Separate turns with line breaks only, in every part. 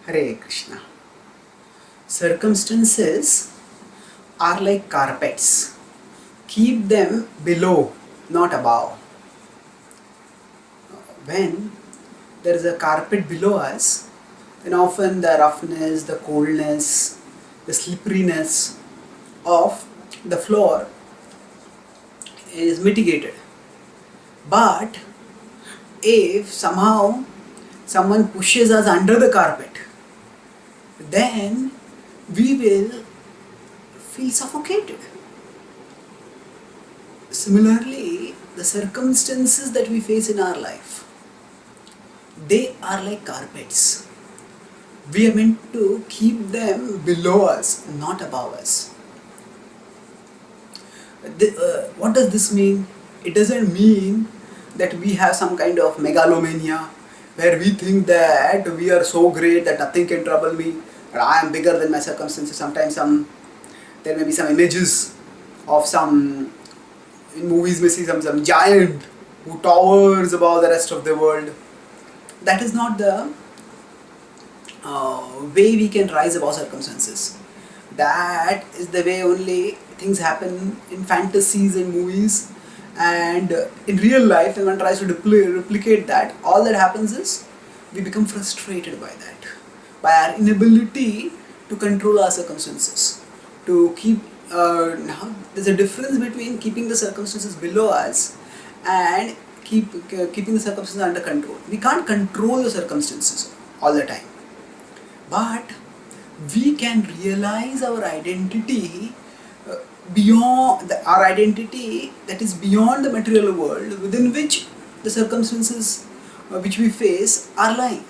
Hare Krishna. Circumstances are like carpets. Keep them below, not above. When there is a carpet below us, then often the roughness, the coldness, the slipperiness of the floor is mitigated. But if somehow someone pushes us under the carpet, then we will feel suffocated. Similarly, the circumstances that we face in our life, they are like carpets. We are meant to keep them below us, not above us. What does this mean? It doesn't mean that we have some kind of megalomania where we think that we are so great that nothing can trouble me, and I am bigger than my circumstances. Sometimes there may be some images of some, in movies we see some giant who towers above the rest of the world. That is not the way we can rise above circumstances. That is the way only things happen in fantasies and movies, and in real life when one tries to replicate that, all that happens is we become frustrated by that, by our inability to control our circumstances, to keep now there's a difference between keeping the circumstances below us and keeping the circumstances under control. We can't control the circumstances all the time, but we can realize our identity beyond our identity that is beyond the material world, within which the circumstances which we face are lying.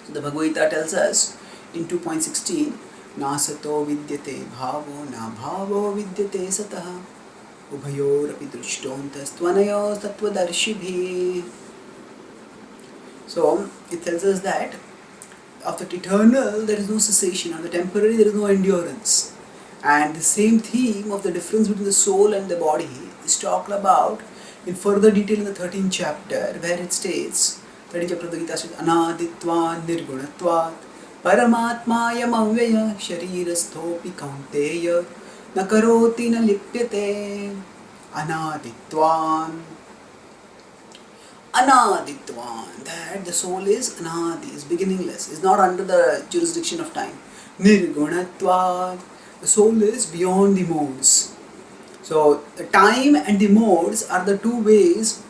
So the Bhagavad Gita tells us in 2.16, na sato vidyate bhavo na bhavo vidyate satah ubhayorapi drishtontas tvanayo sattvadarshibhi. So it tells us that of the eternal there is no cessation, of the temporary there is no endurance. And the same theme of the difference between the soul and the body is talked about in further detail in the 13th chapter, where it states, 13th chapter of the Gita says, Anaditva nirgunatvat paramatmayam avyaya sharirasthopi kaunteya nakaroti na lipyate. Anaditvan. Anaditvan, that the soul is anadi, is beginningless, is not under the jurisdiction of time. Nirgunatvat, the soul is beyond the modes. So the time and the modes are the two ways,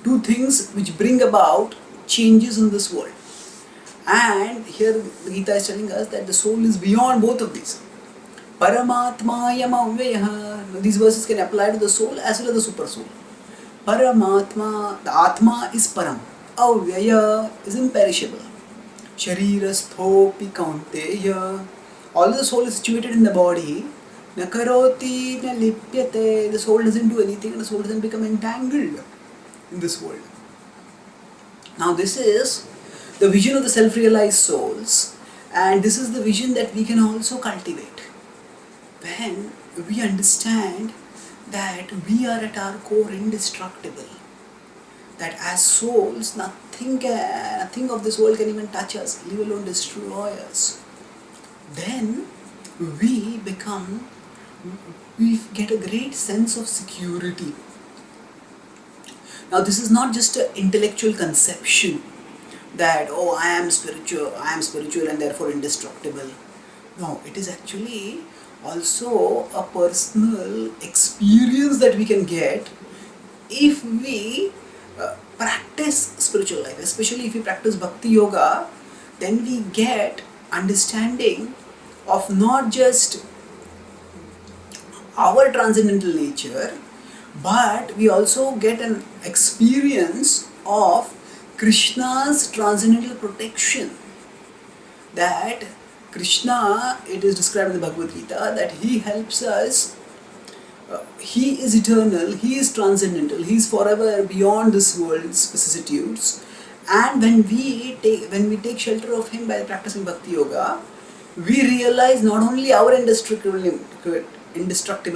two things which bring about changes in this world. And here the Gita is telling us that the soul is beyond both of these. Paramatmayam avyaya. These verses can apply to the soul as well as the super soul. Paramatma, the Atma is Param. Avyaya is imperishable. Sharirasthopi kaunteya. Although the soul is situated in the body, nakaroti na lipyate. The soul doesn't do anything and the soul doesn't become entangled in this world. Now this is the vision of the self-realized souls, and this is the vision that we can also cultivate. When we understand that we are at our core indestructible, that as souls nothing of this world can even touch us, leave alone destroy us, then we get a great sense of security. Now this is not just an intellectual conception that, oh, I am spiritual and therefore indestructible. No, it is actually also a personal experience that we can get if we practice spiritual life, especially if we practice bhakti yoga. Then we get understanding of not just our transcendental nature, but we also get an experience of Krishna's transcendental protection. That Krishna, it is described in the Bhagavad Gita, that he helps us, he is eternal, he is transcendental, he is forever beyond this world's vicissitudes. And when we take shelter of him by practicing bhakti yoga, we realize not only our indestructible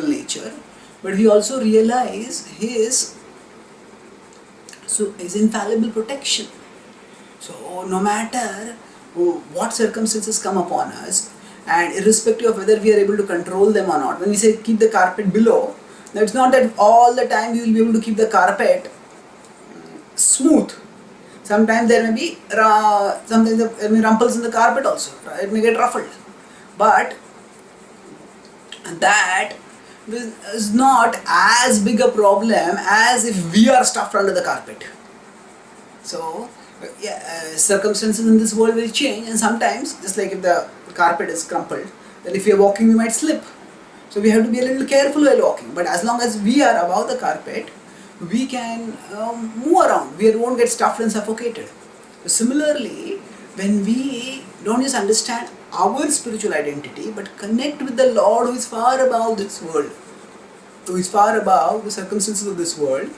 nature, but we also realize his infallible protection. So no matter what circumstances come upon us, and irrespective of whether we are able to control them or not, when we say keep the carpet below, now it's not that all the time you will be able to keep the carpet smooth. Sometimes there may be sometimes there may be rumples in the carpet also. Right? It may get ruffled, but that is not as big a problem as if we are stuffed under the carpet. So, yeah, circumstances in this world will change, and sometimes, just like if the carpet is crumpled, then if we are walking, we might slip. So, we have to be a little careful while walking. But as long as we are above the carpet, we can move around. We won't get stuffed and suffocated. So similarly, when we don't just understand our spiritual identity, but connect with the Lord who is far above this world, who is far above the circumstances of this world,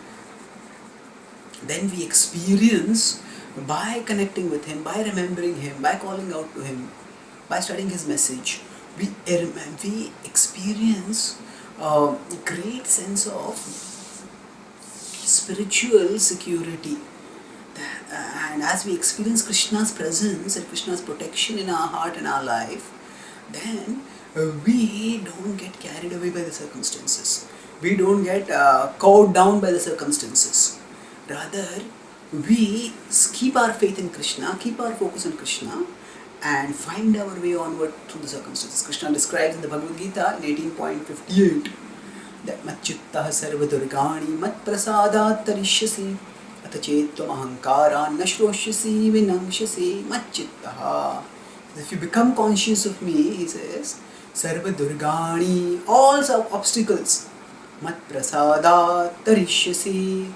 then we experience, by connecting with Him, by remembering Him, by calling out to Him, by studying His message, we experience a great sense of spiritual security. And as we experience Krishna's presence and Krishna's protection in our heart and our life, then we don't get carried away by the circumstances. We don't get cowed down by the circumstances. Rather, we keep our faith in Krishna, keep our focus on Krishna, and find our way onward through the circumstances. Krishna describes in the Bhagavad Gita in 18.58 that Macchittah sarva durgani mat prasadat tarishyasi atha chetvam ahankaran nashroshyasi vinamshyasi macchittah. If you become conscious of me, he says, sarva durgani, all obstacles, mat prasadat tarishyasi,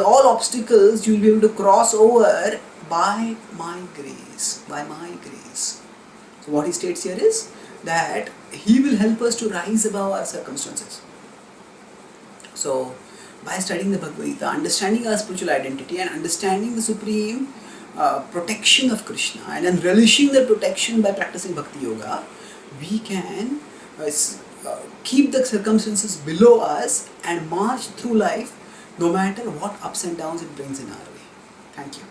all obstacles you will be able to cross over by my grace, by my grace. So what he states here is that he will help us to rise above our circumstances. So by studying the Bhagavad Gita, understanding our spiritual identity and understanding the supreme protection of Krishna, and then relishing the protection by practicing Bhakti Yoga, we can keep the circumstances below us and march through life no matter what ups and downs it brings in our way. Thank you.